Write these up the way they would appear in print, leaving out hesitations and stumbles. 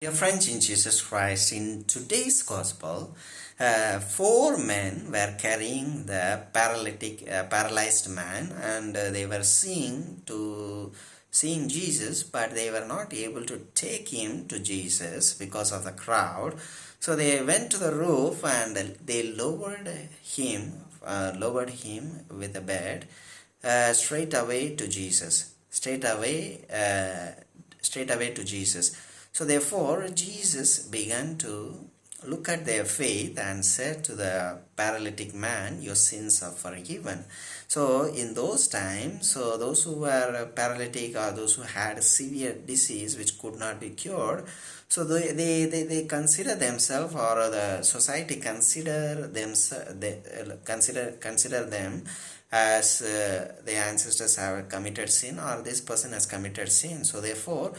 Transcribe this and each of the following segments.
Dear friends in Jesus Christ, in today's gospel, four men were carrying the paralyzed man, and they were seeing Jesus, but they were not able to take him to Jesus because of the crowd. So they went to the roof and they lowered him with a bed straight away to Jesus. Straight away to Jesus. So therefore, Jesus began to look at their faith and said to the paralytic man, your sins are forgiven. So in those times, so those who were paralytic or those who had severe disease which could not be cured, so they consider themselves, or the society consider them as the ancestors have committed sin, or this person has committed sin. So therefore,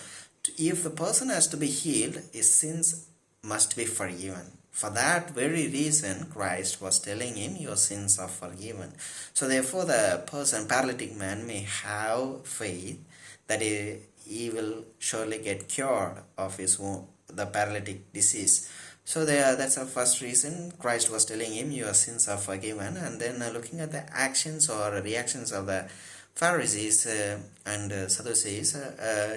if the person has to be healed, his sins must be forgiven. For that very reason, Christ was telling him, your sins are forgiven. So therefore, the paralytic man, may have faith that he will surely get cured of the paralytic disease. So that's the first reason Christ was telling him, your sins are forgiven. And then looking at the actions or reactions of the Pharisees and Sadducees,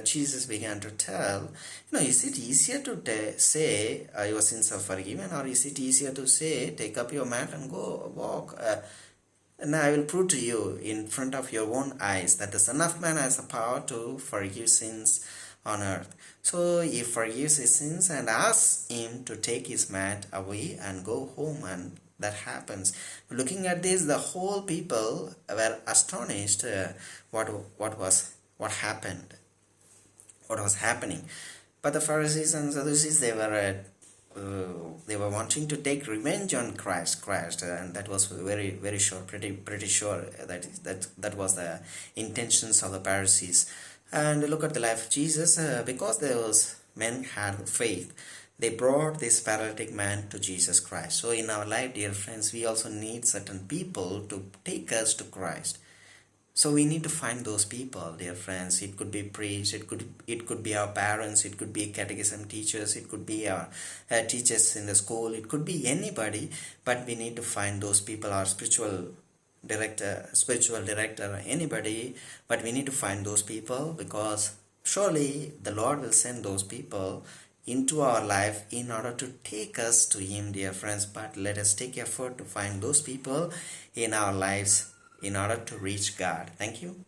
Jesus began to tell, is it easier to say your sins are forgiven, or is it easier to say, take up your mat and go walk? And I will prove to you in front of your own eyes that the Son of Man has the power to forgive sins on earth. So he forgives his sins and asks him to take his mat away and go home, and that happens. Looking at this, the whole people were astonished what was happening. But the Pharisees and Sadducees, they were wanting to take revenge on Christ, and that was very sure, pretty sure that was the intentions of the Pharisees. And look at the life of Jesus, because those men had faith, they brought this paralytic man to Jesus Christ. So in our life, dear friends, we also need certain people to take us to Christ. So we need to find those people, dear friends. It could be priests, it could be our parents, it could be catechism teachers, it could be our teachers in the school, it could be anybody, but we need to find those people, our spiritual director, anybody, but we need to find those people, because surely the Lord will send those people into our life in order to take us to Him, dear friends. But let us take effort to find those people in our lives in order to reach God. Thank you.